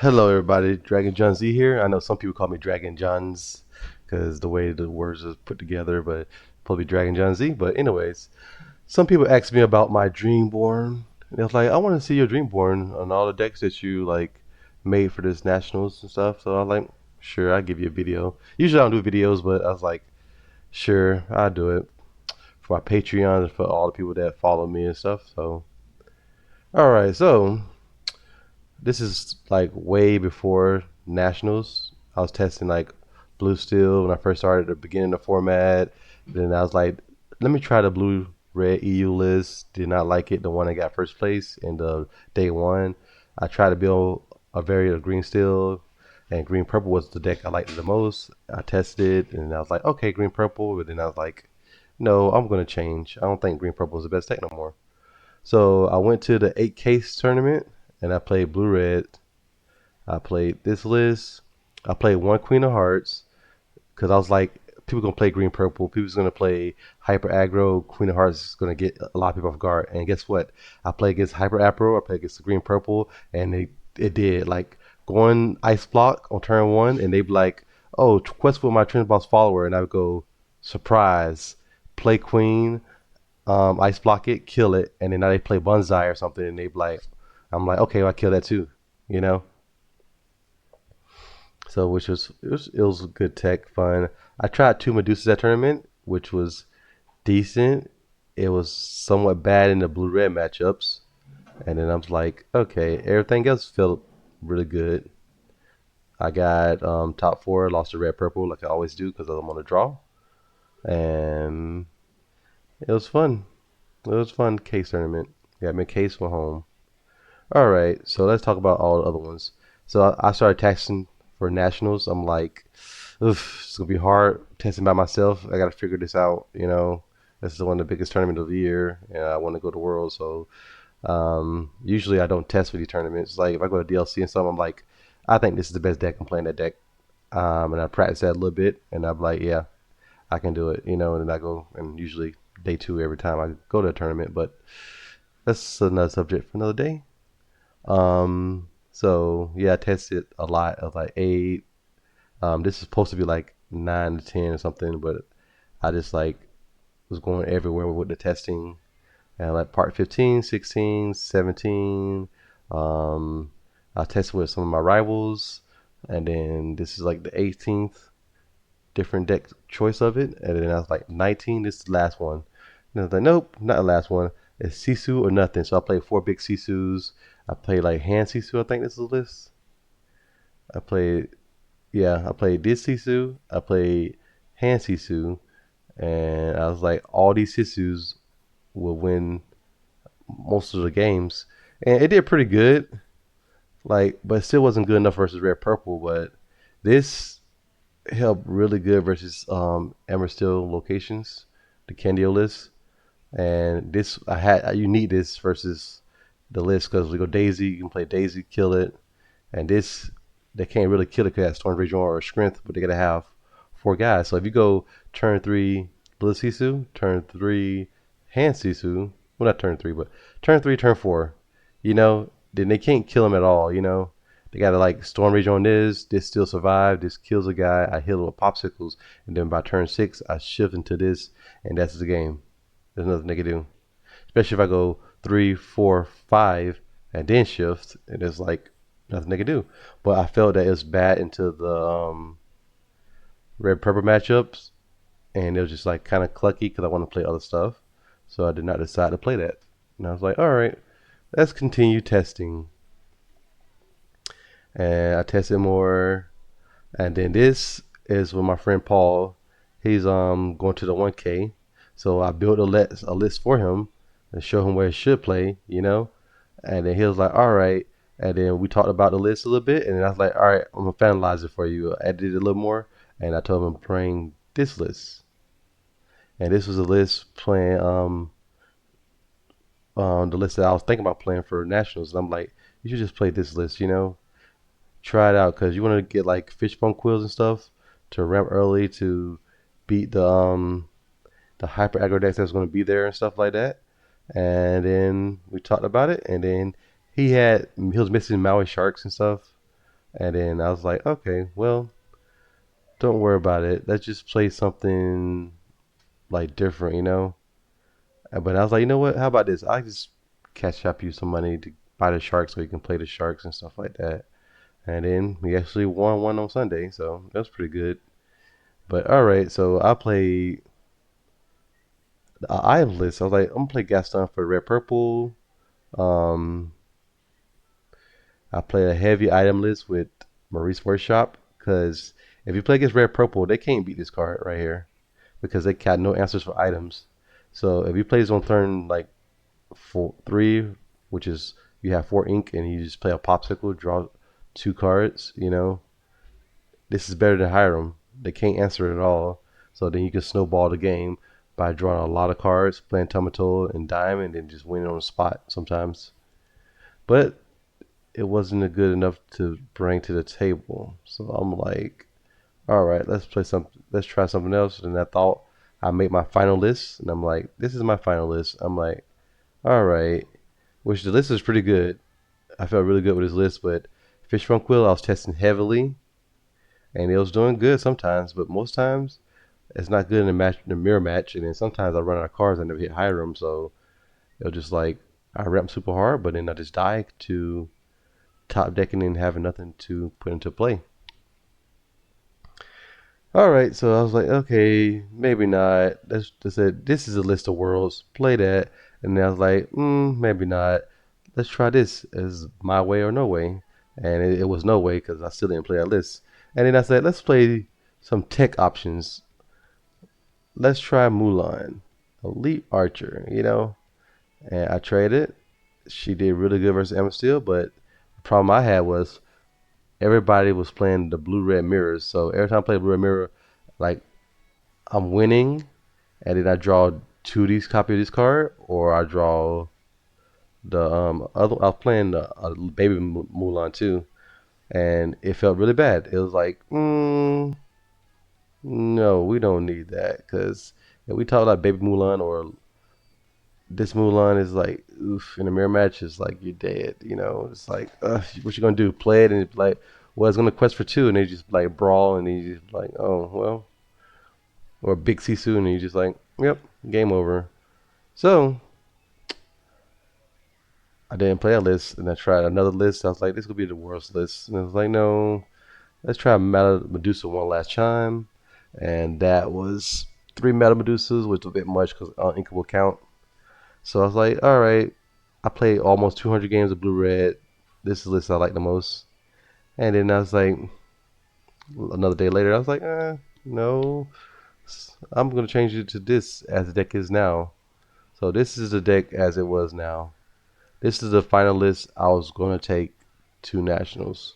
Hello, everybody. Dragon John Z here. I know some people call me Dragon Johns because the way the words are put together, but probably Dragon John Z. But anyways, some people ask me about my Dreamborn. And it's like, I want to see your Dreamborn on all the decks that you like made for this Nationals and stuff. So I'm like, sure, I'll give you a video. Usually I don't do videos, but I was like, sure, I'll do it for my Patreon and for all the people that follow me and stuff. So, all right, so this is like way before Nationals. I was testing like Blue Steel when I first started at the beginning of the format. Then I was like, let me try the Blue Red EU list. Did not like it. The one that got first place in the day one. I tried to build a variant of Green Steel, and Green Purple was the deck I liked the most. I tested it, and I was like, okay, Green Purple. But then I was like, no, I'm gonna change. I don't think Green Purple is the best deck no more. So I went to the 8 case tournament and I played Blue Red. I played this list. I played one Queen of Hearts because I was like, people gonna play Green Purple. People's gonna play Hyper Aggro. Queen of Hearts is gonna get a lot of people off guard. And guess what? I played against Hyper Aggro. I played against the Green Purple, and it did like going Ice Block on turn one, and they'd be like, "Oh, quest for my Trend Boss follower," and I would go, "Surprise!" Play Queen, ice block it, kill it, and then now they play Bonsai or something, and they like, I'm like, okay, well, I kill that too, you know. So which was it was good tech, fun. I tried two Medusas that tournament, which was decent. It was somewhat bad in the blue red matchups, and then I was like, okay, everything else felt really good. I got top four, lost to red purple like I always do because I'm on a draw, and it was fun. It was fun case tournament. Got me a case from home. All right, so let's talk about all the other ones. So I started testing for nationals. I'm like, oof, it's gonna be hard testing by myself. I gotta figure this out. This is one of the biggest tournaments of the year, and I want to go to Worlds. So usually I don't test for these tournaments. Like if I go to DLC and something, I'm like, I think this is the best deck. I'm playing that deck, and I practice that a little bit, and I'm like, yeah, I can do it. And then I go and usually day two every time I go to a tournament. But that's another subject for another day. So yeah, I tested a lot. I was like 8. This is supposed to be like 9 to 10 or something, but I just like was going everywhere with the testing. And like part 15, 16, 17. Um, I tested with some of my rivals, and then this is like the 18th different deck choice of it. And then I was like 19. This is the last one. And I was like, nope, not the last one. It's Sisu or nothing. So I played 4 big Sisus. I played like hand Sisu. I think this is the list. I played I played this Sisu. I played hand Sisu, and I was like, all these Sisus will win most of the games, and it did pretty good. Like, but it still wasn't good enough versus red purple. But this helped really good versus Emerald Steel locations, the Candio list. And this you need this versus the list because we go Daisy, you can play Daisy, kill it, and this they can't really kill it because it has Storm Rage or Strength, but they gotta have 4 guys. So if you go turn 3 Little Sisu, turn 3 Hand Sisu, well not turn 3, but turn 3, turn 4, then they can't kill him at all. They gotta like Storm Rage on this still survive, this kills a guy, I heal him with popsicles, and then by turn 6 I shift into this, and that's the game. There's nothing they can do. Especially if I go 3, 4, 5, and then shift, and it's like nothing they can do. But I felt that it was bad into the red purple matchups, and it was just like kind of clucky because I want to play other stuff. So I did not decide to play that. And I was like, all right, let's continue testing. And I tested more, and then this is with my friend Paul. He's going to the 1K, so I built a list for him and show him where he should play. And then he was like, all right. And then we talked about the list a little bit, and then I was like, all right, I'm gonna finalize it for you. I edited it a little more, and I told him I'm playing this list. And this was a list playing the list that I was thinking about playing for nationals. And I'm like, you should just play this list. Try it out because you want to get like fishbone quills and stuff to ramp early to beat the hyper aggro decks that's going to be there and stuff like that. And then we talked about it, and then he was missing Maui sharks and stuff. And then I was like, okay, well, don't worry about it. Let's just play something like different, you know. But I was like, you know what? How about this? I just cash up you some money to buy the sharks so you can play the sharks and stuff like that. And then we actually won one on Sunday, so that was pretty good. But all right, so I played the item list. I was like, I'm gonna play Gaston for red purple. Um, I played a heavy item list with Maurice Workshop because if you play against red purple, they can't beat this card right here because they got no answers for items. So if he plays on turn like 3, which is you have 4 ink and you just play a popsicle, draw 2 cards, you know, this is better than Hiram. They can't answer it at all. So then you can snowball the game by drawing a lot of cards, playing Tomato and Dime, and then just winning on the spot sometimes. But it wasn't good enough to bring to the table. So I'm like, all right, let's play some. Let's try something else. And I thought I made my final list, and I'm like, this is my final list. I'm like, all right, which the list is pretty good. I felt really good with this list, but Fish from Quill I was testing heavily, and it was doing good sometimes, but most times it's not good in the match, in the mirror match, and then sometimes I run out of cards. I never hit Hiram, so it was just like I ramp super hard, but then I just die to top decking and having nothing to put into play. All right, so I was like, okay, maybe not. They said this is a list of worlds. Play that, and then I was like, maybe not. Let's try this as my way or no way, and it was no way because I still didn't play that list. And then I said, let's play some tech options. Let's try Mulan, Elite Archer, you know. And I traded. She did really good versus Emma Steel, but the problem I had was everybody was playing the blue red mirrors. So every time I play blue red mirror, like I'm winning, and then I draw 2 copy of this card, or I draw the other. I was playing the baby Mulan too, and it felt really bad. It was like, no, we don't need that because if we talk about baby Mulan or this Mulan is like, oof, in a mirror match is like you're dead. You know, it's like, what you gonna do? Play it and it's like, well, it's gonna quest for 2, and they just like brawl, and you just like, oh well, or big Sisu, and you just like, yep, game over. So I didn't play a list, and I tried another list. I was like, this could be the worst list, and I was like, no, let's try Meta Medusa one last time, and that was 3 Meta Medusas, which was a bit much because Inca will count. So I was like, all right, I played almost 200 games of Blue Red. This is the list I like the most. And then I was like, another day later, I was like, no, I'm gonna change it to this as the deck is now. So this is the deck as it was now. This is the final list I was gonna take to Nationals.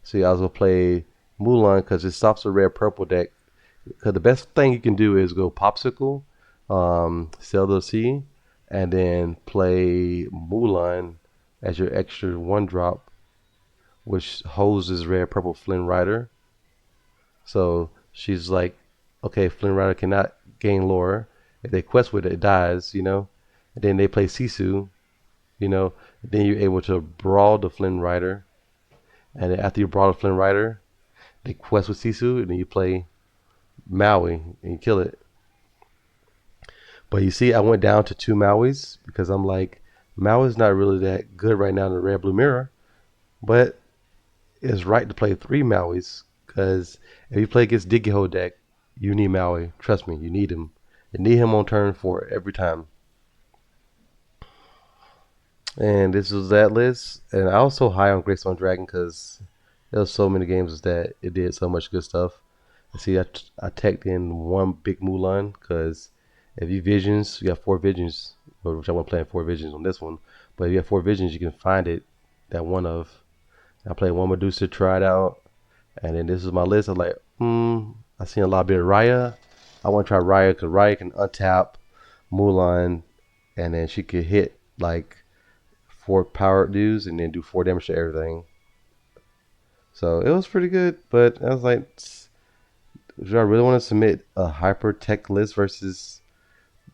See, I was gonna play Mulan because it stops the red purple deck. Because the best thing you can do is go Popsicle, sell the C, and then play Mulan as your extra 1 drop, which holds this red purple Flynn Rider. So she's like, okay, Flynn Rider cannot gain lore. If they quest with it, it dies, you know. And then they play Sisu, you know. Then you're able to brawl the Flynn Rider. And then after you brawl the Flynn Rider, they quest with Sisu, and then you play Maui and you kill it. But you see, I went down to 2 Mauis because I'm like, Maui's not really that good right now in the red blue mirror. But it's right to play 3 Mauis because if you play against Diggy deck, you need Maui. Trust me, you need him. You need him on turn 4 every time. And this was that list. And I was so high on Greystone Dragon because there was so many games that it did so much good stuff. And see, I teched in one big Mulan because if you visions, you have 4 visions, which I want to play 4 visions on this one. But if you have 4 visions, you can find it that one of. I played one Medusa, tried out, and then this is my list. I'm like, I seen a lot of bit of Raya. I want to try Raya because Raya can untap Mulan, and then she could hit like 4 power dudes and then do 4 damage to everything. So it was pretty good, but I was like, do I really want to submit a hyper tech list versus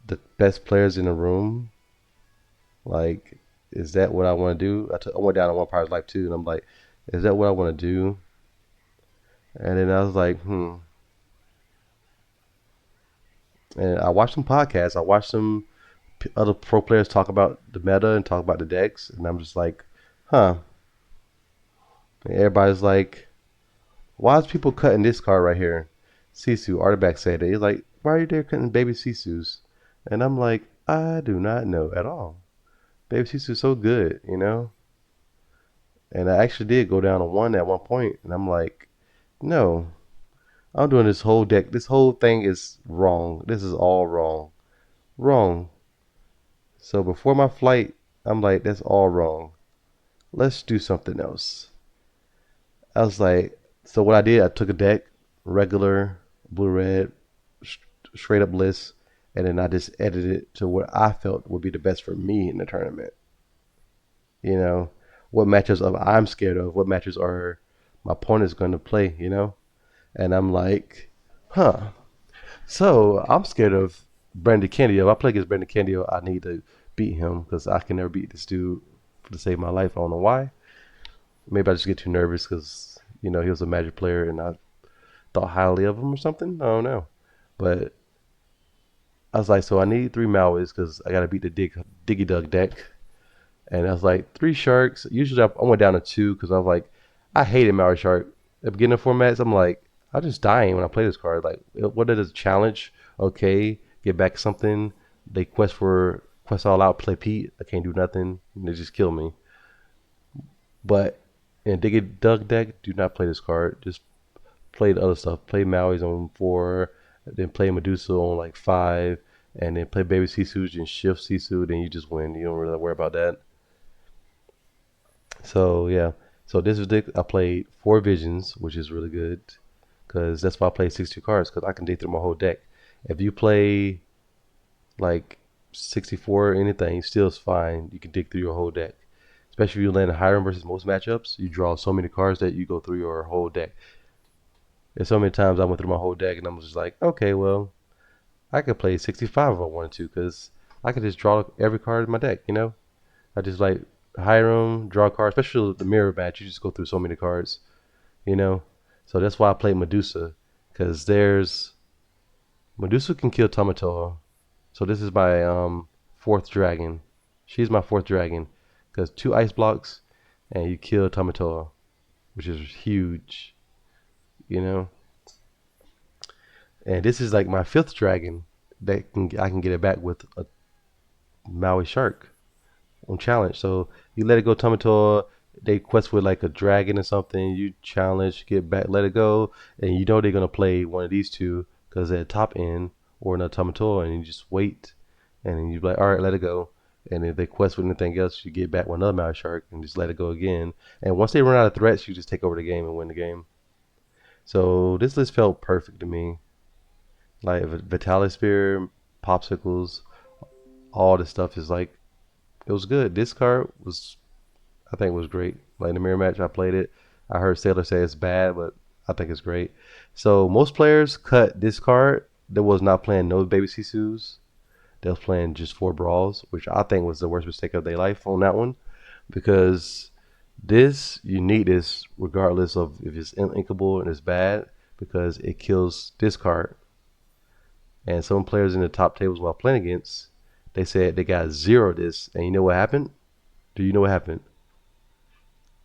the best players in the room? Like, is that what I want to do? I went down on one Power's Life too, and I'm like, Is that what I want to do? And then I was like, hmm. And I watched some podcasts. I watched some other pro players talk about the meta and talk about the decks, and I'm just like, huh. And everybody's like, why is people cutting this card right here? Sisu, Artifact said it. He's like, why are you there cutting baby Sisus? And I'm like, I do not know at all. Baby Sisu's so good, you know? And I actually did go down to one at one point, and I'm like, no, I'm doing this whole deck. This whole thing is wrong. This is all wrong. Wrong. So before my flight, I'm like, that's all wrong. Let's do something else. I was like, so what I did, I took a deck, regular, blue red, straight up list, and then I just edited it to what I felt would be the best for me in the tournament. You know, what matches of I'm scared of, what matches are my opponent's going to play, you know? And I'm like, huh. So I'm scared of Brandon Candio. If I play against Brandon Candio, I need to beat him because I can never beat this dude to save my life. I don't know why. Maybe I just get too nervous because, you know, he was a Magic player and I thought highly of him or something. I don't know. But I was like, so I need three Mauis because I got to beat the Diggy Dug deck. And I was like, three Sharks. Usually I went down to two because I was like, I hated Maui Shark. At the beginning of formats, I'm like, I'm just dying when I play this card. Like, what is a challenge? Okay, get back something. They quest all out, play Pete. I can't do nothing. They just kill me. But in Diggy Dug deck, do not play this card. Just play the other stuff. Play Maui's on 4, then play Medusa on like 5, and then play Baby Sisu and shift Sisu. Then you just win. You don't really worry about that. So yeah, so this is I played 4 Visions, which is really good because that's why I play 62 cards because I can dig through my whole deck. If you play like 64 or anything, still is fine. You can dig through your whole deck. Especially if you land a Hiram versus most matchups, you draw so many cards that you go through your whole deck. There's so many times I went through my whole deck and I'm just like, okay, well, I could play 65 if I wanted to because I could just draw every card in my deck, you know? I just like Hiram, draw cards, especially the mirror match. You just go through so many cards, you know. So that's why I played Medusa, because there's Medusa can kill Tamatoa. So this is my fourth dragon. She's my fourth dragon, because 2 ice blocks and you kill Tamatoa, which is huge, you know. And this is like my fifth dragon that I can get it back with a Maui shark on challenge. So you let it go Tamatoa, they quest with like a dragon or something, you challenge, get back, let it go, and you know they're gonna play one of these two because they're top end or another Tamatoa, and you just wait, and then you be like, all right, let it go. And if they quest with anything else, you get back with another Maui Shark and just let it go again. And once they run out of threats, you just take over the game and win the game. So this list felt perfect to me. Like Vitalis Spear, Popsicles, all this stuff is like, it was good. This card was, I think, was great. Like in the mirror match, I played it. I heard Sailor say it's bad, but I think it's great. So most players cut this card that was not playing no baby Sisus. They was playing just 4 brawls, which I think was the worst mistake of their life on that one. Because this, you need this regardless of if it's inkable and it's bad, because it kills this card. And some players in the top tables while playing against, they said they got 0 this. And you know what happened? Do you know what happened?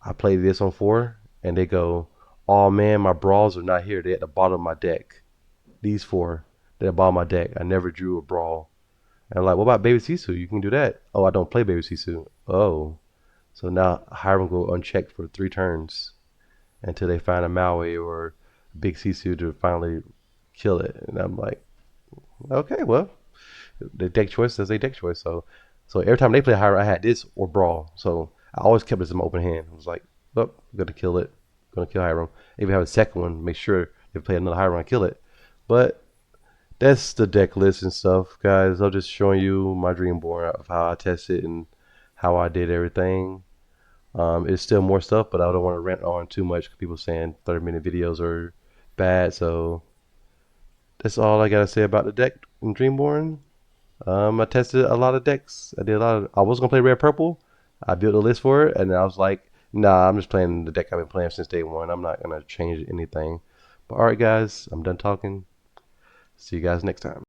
I played this on 4, and they go, "Oh man, my brawls are not here. They're at the bottom of my deck. These 4, they're at the bottom of my deck. I never drew a brawl." And I'm like, "What about Baby Sisu? You can do that." "Oh, I don't play Baby Sisu." "Oh." So now Hiram go unchecked for 3 turns until they find a Maui or Big Sisu to finally kill it. And I'm like, okay, well, the deck choice is a deck choice. So every time they play Hiram, I had this or brawl. So I always kept this in my open hand. I was like, oh, I'm gonna kill it. I'm gonna kill Hiram. If you have a second one, make sure if play another Hiram, I kill it. But that's the deck list and stuff, guys. I'm just showing you my dream board of how I tested and how I did everything. It's still more stuff, but I don't want to rant on too much. People saying 30-minute videos are bad, so that's all I gotta say about the deck in Dreamborn. I tested a lot of decks. I did a lot of. I was gonna play red purple. I built a list for it, and I was like, Nah, I'm just playing the deck I've been playing since day one. I'm not gonna change anything. But alright guys, I'm done talking. See you guys next time.